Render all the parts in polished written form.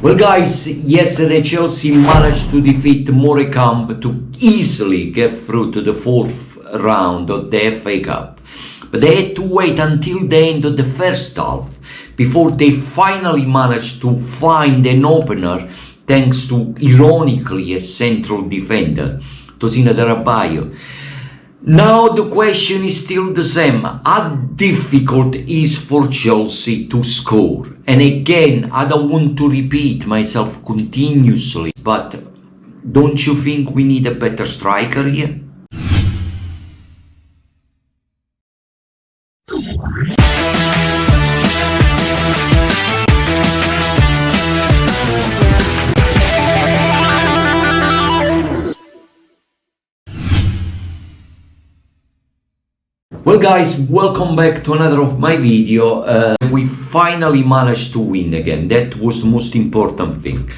Well guys, yesterday Chelsea managed to defeat Morecambe to easily get through to the fourth round of the FA Cup. But they had to wait until the end of the first half before they finally managed to find an opener thanks to, ironically, a central defender, Tosin Adarabioyo. Now the question is still the same. How difficult is for Chelsea to score? And again, I don't want to repeat myself continuously, but don't you think we need a better striker here? Well guys, welcome back to another of my video. We finally managed to win again. That was the most important thing.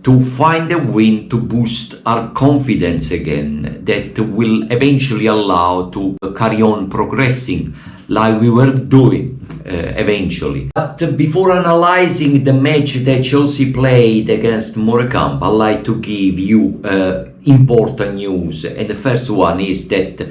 To find a win to boost our confidence again, that will eventually allow to carry on progressing like we were doing eventually. But before analyzing the match that Chelsea played against Morecambe, I'd like to give you important news. And the first one is that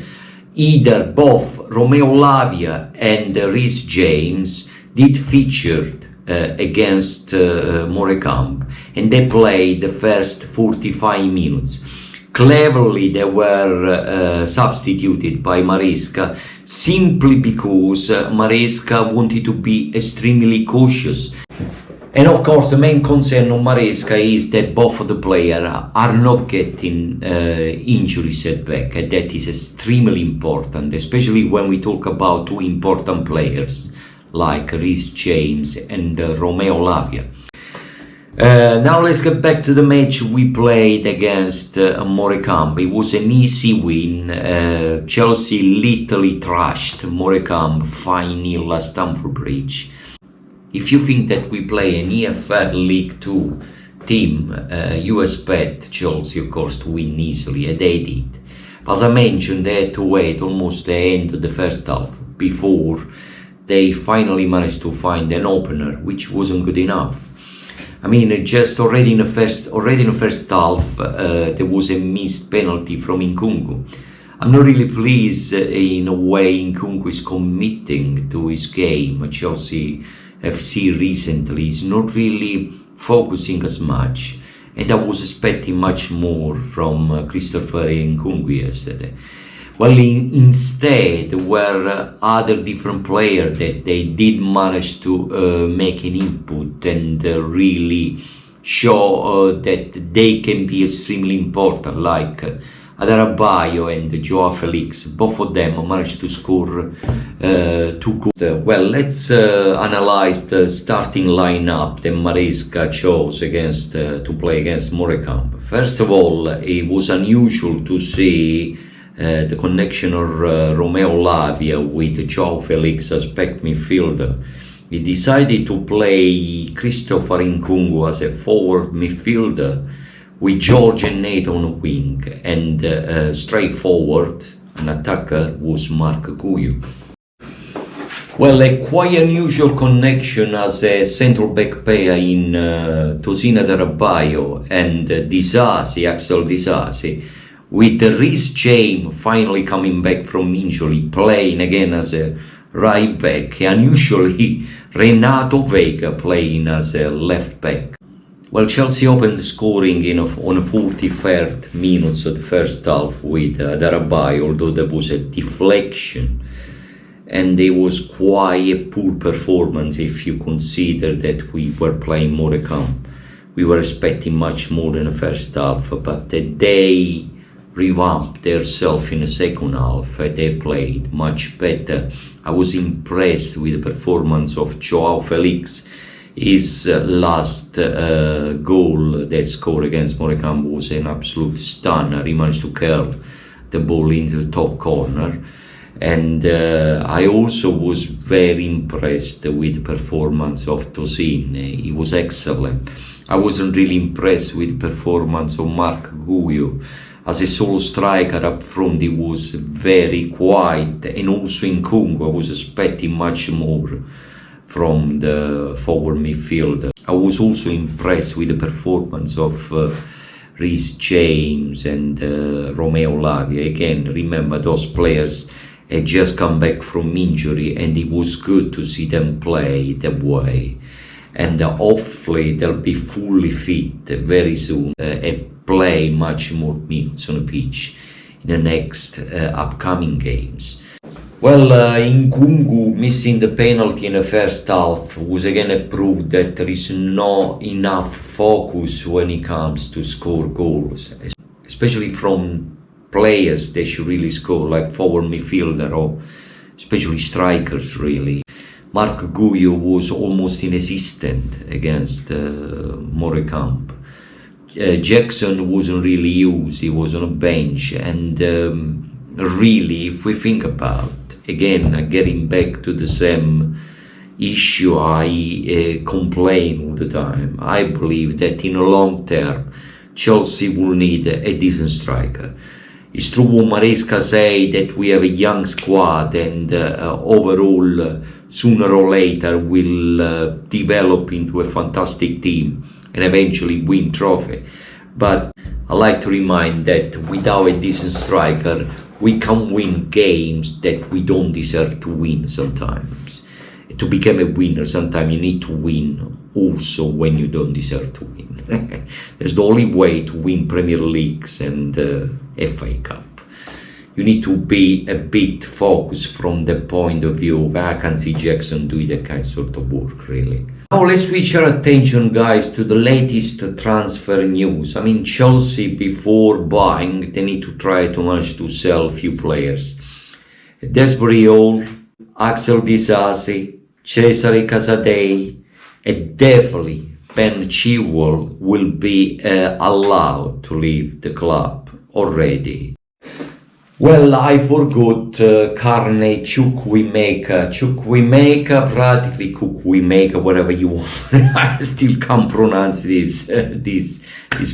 either both Romeo Lavia and Reece James did feature against Morecambe, and they played the first 45 minutes. Cleverly they were substituted by Maresca simply because Maresca wanted to be extremely cautious. And of course the main concern of Maresca is that both of the players are not getting injury setback, and that is extremely important, especially when we talk about two important players like Reece James and Romeo Lavia. Now let's get back to the match we played against Morecambe. It was an easy win. Chelsea literally trashed Morecambe 5-0 at Stamford Bridge. If you think that we play an EFL League 2 team, you expect Chelsea, of course, to win easily, and they did. As I mentioned, they had to wait almost the end of the first half before they finally managed to find an opener, which wasn't good enough. I mean, just already in the first half, there was a missed penalty from Nkunku. I'm not really pleased in a way Nkunku is committing to his game. Chelsea FC recently is not really focusing as much, and I was expecting much more from Christopher Nkunku yesterday. Well, instead were other different players that they did manage to make an input and really show that they can be extremely important, like Adarabioyo and João Felix. Both of them managed to score 2 goals. Well, let's analyze the starting lineup that Maresca chose to play against Morecambe. First of all, it was unusual to see the connection of Romeo Lavia with João Felix as back midfielder. He decided to play Christopher Nkunku as a forward midfielder with George and Nate on a wing, and straight forward, an attacker, was Marc Guehi. Well, a quite unusual connection as a central back pair in Tosin Adarabioyo and Axel Disasi, with Reece James finally coming back from injury, playing again as a right back, and unusually Renato Vega playing as a left back. Well, Chelsea opened scoring on the 43rd minutes of the first half with Adarabioyo, although there was a deflection, and it was quite a poor performance if you consider that we were playing Morecambe. We were expecting much more than the first half, but they revamped themselves in the second half. They played much better. I was impressed with the performance of João Felix. His last goal that scored against Morecambe was an absolute stunner. He managed to curve the ball into the top corner. And I also was very impressed with the performance of Tosin. He was excellent. I wasn't really impressed with the performance of Marc Guehi. As a solo striker up front, he was very quiet, and also in Nkunku I was expecting much more from the forward midfielder. I was also impressed with the performance of Reece James and Romeo Lavia. Again, remember, those players had just come back from injury, and it was good to see them play that way. And hopefully they'll be fully fit very soon and play much more minutes on the pitch in the next upcoming games. Well, Nkunku missing the penalty in the first half was again a proof that there is not enough focus when it comes to score goals, especially from players that should really score, like forward midfielder or especially strikers, really. Guehi was almost inexistent against Morecambe. Jackson wasn't really used, he was on a bench, and really, if we think about, again, getting back to the same issue I complain all the time, I believe that in the long term, Chelsea will need a decent striker. It's true what Maresca say that we have a young squad, and overall, sooner or later, will develop into a fantastic team and eventually win trophy. But I like to remind that without a decent striker, we can win games that we don't deserve to win sometimes. To become a winner, sometimes you need to win also when you don't deserve to win. That's the only way to win Premier Leagues and FA Cup. You need to be a bit focused from the point of view of I can see Jackson doing that kind of work, really. Now let's switch our attention, guys, to the latest transfer news. I mean, Chelsea, before buying, they need to try to manage to sell a few players. Desbriol, Axel Disasi, Cesare Casadei, and definitely Ben Chilwell will be allowed to leave the club already. Well, I forgot Carne Chukwuemeka. Chukwuemeka, practically Chukwuemeka, whatever you want. I still can't pronounce this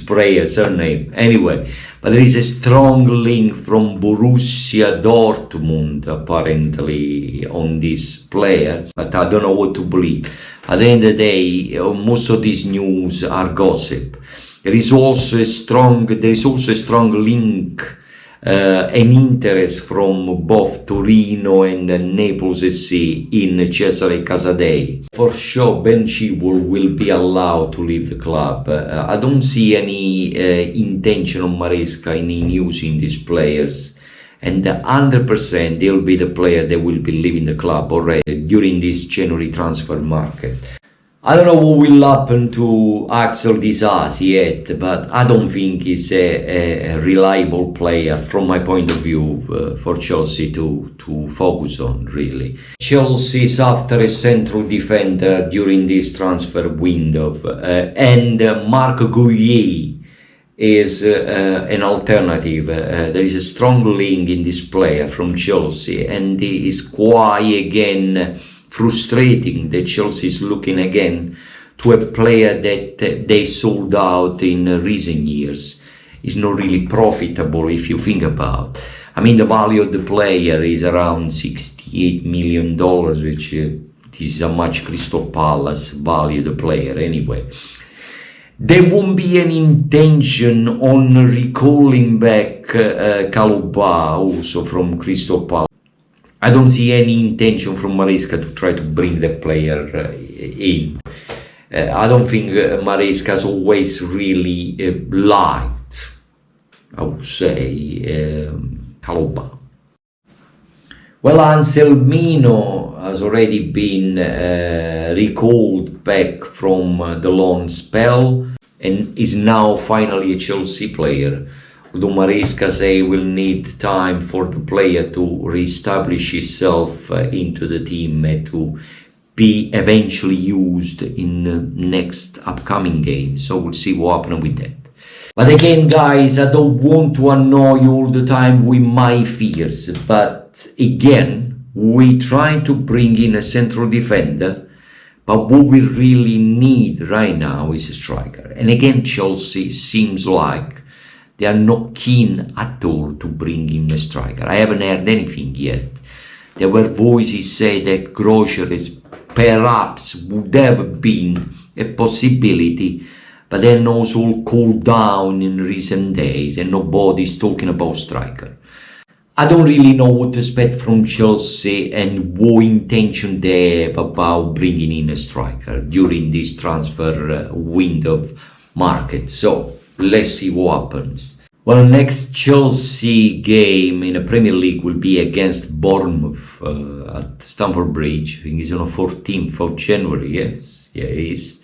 player surname. Anyway, but there is a strong link from Borussia Dortmund apparently on this player, but I don't know what to believe. At the end of the day, most of these news are gossip. There is also a strong link. An interest from both Torino and Naples SC in Cesare Casadei. For sure, Ben Chilwell will be allowed to leave the club. I don't see any intention on Maresca in using these players, and 100% they'll be the player that will be leaving the club already during this January transfer market. I don't know what will happen to Axel Disasi yet, but I don't think he's a reliable player from my point of view for Chelsea to focus on, really. Chelsea's after a central defender during this transfer window, and Guehi is an alternative. There is a strong link in this player from Chelsea, and it is quite, again, frustrating that Chelsea is looking again to a player that they sold out in recent years. It's not really profitable if you think about. I mean, the value of the player is around $68 million, which is how much Crystal Palace value the player anyway. There won't be any intention on recalling back Chalobah also from Crystal Palace. I don't see any intention from Maresca to try to bring the player in. I don't think Maresca's always really liked, I would say, Chalobah. Well, Anselmino has already been recalled back from the loan spell and is now finally a Chelsea player. Although Maresca say will need time for the player to re-establish himself into the team and to be eventually used in the next upcoming game. So we'll see what happens with that. But again, guys, I don't want to annoy you all the time with my fears. But again, we try to bring in a central defender. But what we really need right now is a striker. And again, Chelsea seems like they are not keen at all to bring in a striker. I haven't heard anything yet. There were voices say that Groscher is perhaps would have been a possibility, but then also cooled down in recent days and nobody's talking about striker. I don't really know what to expect from Chelsea and what intention they have about bringing in a striker during this transfer window market. So let's see what happens. Well, next Chelsea game in the Premier League will be against Bournemouth at Stamford Bridge. I think it's on the 14th of January. Yes, yeah, it is.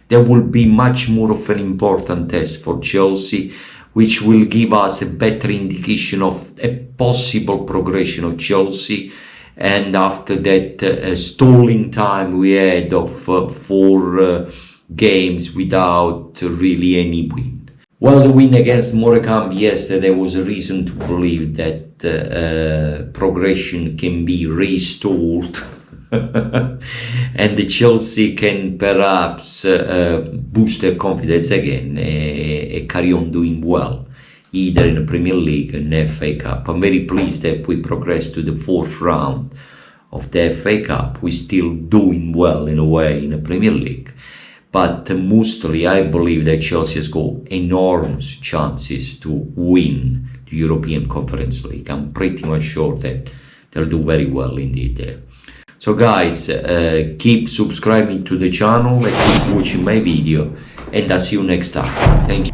There will be much more of an important test for Chelsea, which will give us a better indication of a possible progression of Chelsea. And after that stalling time we had of 4 games without really any win. Well, the win against Morecambe yesterday was a reason to believe that progression can be restored and the Chelsea can perhaps boost their confidence again and carry on doing well, either in the Premier League and FA Cup. I'm very pleased that we progressed to the 4th round of the FA Cup. We're still doing well in a way in the Premier League. But mostly I believe that Chelsea has got enormous chances to win the European Conference League. I'm pretty much sure that they'll do very well indeed there. So guys, keep subscribing to the channel and keep watching my video, and I'll see you next time. Thank you.